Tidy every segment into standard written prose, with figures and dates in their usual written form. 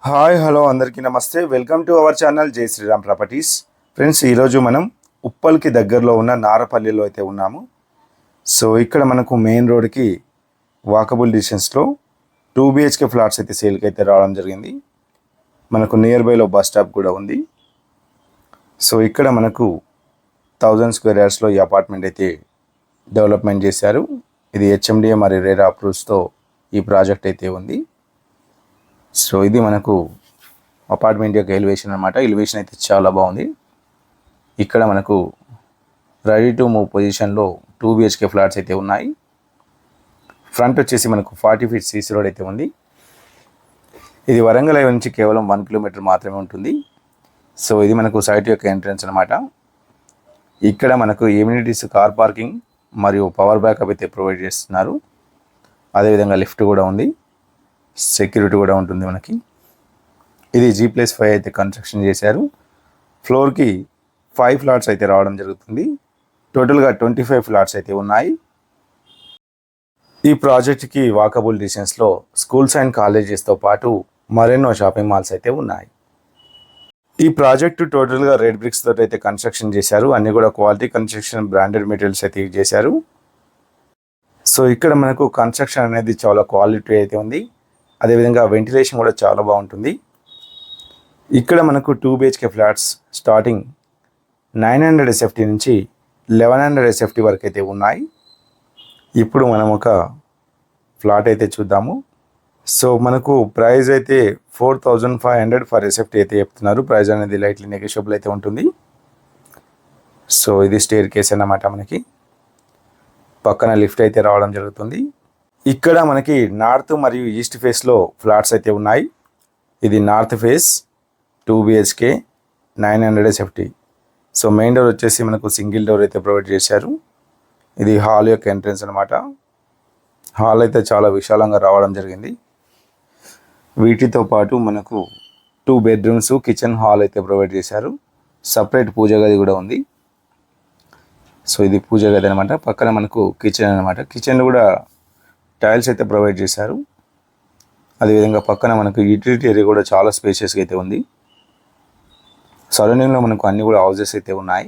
Hi hello అందరికీ నమస్తే. Welcome to our channel జై శ్రీరామ్ ప్రాపర్టీస్. ఫ్రెండ్స్, ఈరోజు మనం ఉప్పల్కి దగ్గరలో ఉన్న నారపల్లిలో అయితే ఉన్నాము. సో ఇక్కడ మనకు మెయిన్ రోడ్కి వాకబుల్ డిస్టెన్స్లో 2 BHK ఫ్లాట్స్ అయితే సేల్కి అయితే రావడం జరిగింది. మనకు నియర్ బైలో బస్ స్టాప్ కూడా ఉంది. సో ఇక్కడ మనకు 1000 స్క్వేర్ యార్డ్స్లో ఈ అపార్ట్మెంట్ అయితే డెవలప్మెంట్ చేశారు. ఇది HMDA మరియు రేరా అప్రూవ్స్తో ఈ ప్రాజెక్ట్ అయితే ఉంది. సో ఇది మనకు అపార్ట్మెంట్ యొక్క ఎలివేషన్ అనమాట. ఎలివేషన్ అయితే చాలా బాగుంది. ఇక్కడ మనకు రెడీ టు మూవ్ పొజిషన్లో 2 BHK ఫ్లాట్స్ అయితే ఉన్నాయి. ఫ్రంట్ వచ్చేసి మనకు 40 feet CC రోడ్ అయితే ఉంది. ఇది వరంగల్ హైవే నుంచి కేవలం 1 kilometer మాత్రమే ఉంటుంది. సో ఇది మనకు సైట్ యొక్క ఎంట్రన్స్ అనమాట. ఇక్కడ మనకు ఎమ్యూనిటీస్ కార్ పార్కింగ్ మరియు పవర్ బ్యాకప్ అయితే ప్రొవైడ్ చేస్తున్నారు. అదేవిధంగా లిఫ్ట్ కూడా ఉంది, సెక్యూరిటీ కూడా ఉంటుంది మనకి. ఇది G+5 అయితే కన్స్ట్రక్షన్ చేశారు. ఫ్లోర్కి 5 ఫ్లాట్స్ అయితే రావడం జరుగుతుంది. టోటల్గా 25 ఫ్లాట్స్ అయితే ఉన్నాయి. ఈ ప్రాజెక్ట్కి వాకబుల్ డిస్టెన్స్లో స్కూల్స్ అండ్ కాలేజెస్తో పాటు మరెన్నో షాపింగ్ మాల్స్ అయితే ఉన్నాయి. ఈ ప్రాజెక్టు టోటల్గా రెడ్ బ్రిక్స్ తోటి అయితే కన్స్ట్రక్షన్ చేశారు. అన్నీ కూడా క్వాలిటీ కన్స్ట్రక్షన్, బ్రాండెడ్ మెటీరియల్స్ అయితే యూజ్ చేశారు. సో ఇక్కడ మనకు కన్స్ట్రక్షన్ అనేది చాలా క్వాలిటీ అయితే ఉంది. అదేవిధంగా వెంటిలేషన్ కూడా చాలా బాగుంటుంది. ఇక్కడ మనకు 2 BHK ఫ్లాట్స్ స్టార్టింగ్ 900 SFT నుంచి 1100 SFT వరకు అయితే ఉన్నాయి. ఇప్పుడు మనం ఒక ఫ్లాట్ అయితే చూద్దాము. సో మనకు ప్రైస్ అయితే 4500 ఫర్ SFT అయితే చెప్తున్నారు. ప్రైస్ అనేది లైట్లీ నెగోషియబుల్ అయితే ఉంటుంది. సో ఇది స్టేర్ కేస్ అన్నమాట. మనకి పక్కన లిఫ్ట్ అయితే రావడం జరుగుతుంది. ఇక్కడ మనకి నార్త్ మరియు ఈస్ట్ ఫేస్లో ఫ్లాట్స్ అయితే ఉన్నాయి. ఇది north face 2 BHK 900 SFT. So main door వచ్చేసి మనకు సింగిల్ డోర్ అయితే ప్రొవైడ్ చేశారు. ఇది హాల్ యొక్క ఎంట్రన్స్ అనమాట. హాల్ అయితే చాలా విశాలంగా రావడం జరిగింది. వీటితో పాటు మనకు 2 bedrooms, కిచెన్, హాల్ అయితే ప్రొవైడ్ చేశారు. సపరేట్ పూజ గది కూడా ఉంది. సో ఇది పూజ గది అనమాట. పక్కన మనకు కిచెన్ అనమాట. కిచెన్ కూడా టైల్స్ అయితే ప్రొవైడ్ చేశారు. అదేవిధంగా పక్కన మనకు యూటిలిటీ ఏరియా కూడా చాలా స్పేషియస్గా అయితే ఉంది. సరౌండింగ్లో మనకు అన్ని కూడా హౌజెస్ అయితే ఉన్నాయి.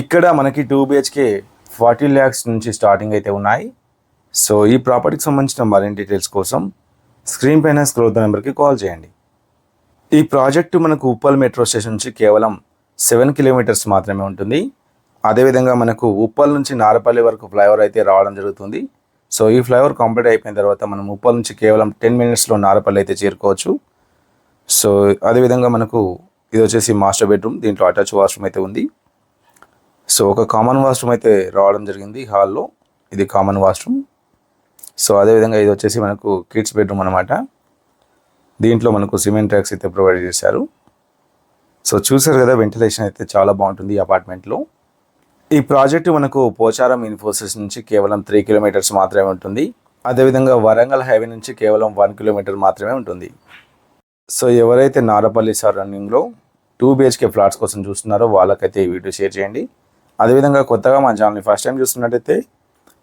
ఇక్కడ మనకి 2 BHK 40 lakhs నుంచి స్టార్టింగ్ అయితే ఉన్నాయి. సో ఈ ప్రాపర్టీకి సంబంధించిన మరిన్ని డీటెయిల్స్ కోసం స్క్రీన్ పైన స్క్రోల్ అవుతున్న నెంబర్కి కాల్ చేయండి. ఈ ప్రాజెక్టు మనకు ఉప్పల్ మెట్రో స్టేషన్ నుంచి కేవలం 7 kilometers మాత్రమే ఉంటుంది. అదేవిధంగా మనకు ఉప్పల్ నుంచి నారపల్లి వరకు ఫ్లైఓవర్ అయితే రావడం జరుగుతుంది. సో ఈ ఫ్లైఓవర్ కంప్లీట్ అయిపోయిన తర్వాత మనం ఉప్పల్ నుంచి కేవలం 10 minutesలో నారపల్లి అయితే చేరుకోవచ్చు. సో అదేవిధంగా మనకు ఇది వచ్చేసి మాస్టర్ బెడ్రూమ్. దీంట్లో అటాచ్ వాష్రూమ్ అయితే ఉంది. సో ఒక కామన్ వాష్రూమ్ అయితే రావడం జరిగింది హాల్లో. ఇది కామన్ వాష్రూమ్. సో అదేవిధంగా ఇది వచ్చేసి మనకు కిడ్స్ బెడ్రూమ్ అనమాట. దీంట్లో మనకు సిమెంట్ ట్రాక్స్ అయితే ప్రొవైడ్ చేశారు. సో చూసారు కదా, వెంటిలేషన్ అయితే చాలా బాగుంటుంది ఈ అపార్ట్మెంట్లో. ఈ ప్రాజెక్టు మనకు పోచారం ఇన్ఫోసిస్ నుంచి కేవలం 3 kilometers మాత్రమే ఉంటుంది. అదేవిధంగా వరంగల్ హైవే నుంచి కేవలం 1 kilometer మాత్రమే ఉంటుంది. సో ఎవరైతే నారపల్లి సరౌండింగ్లో 2 BHK ఫ్లాట్స్ కోసం చూస్తున్నారో వాళ్ళకైతే ఈ వీడియో షేర్ చేయండి. అదేవిధంగా కొత్తగా మా ఛానల్ని ఫస్ట్ టైం చూస్తున్నట్టయితే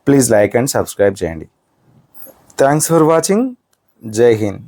ప్లీజ్ లైక్ అండ్ సబ్స్క్రైబ్ చేయండి. Thanks for watching. జై హింద్.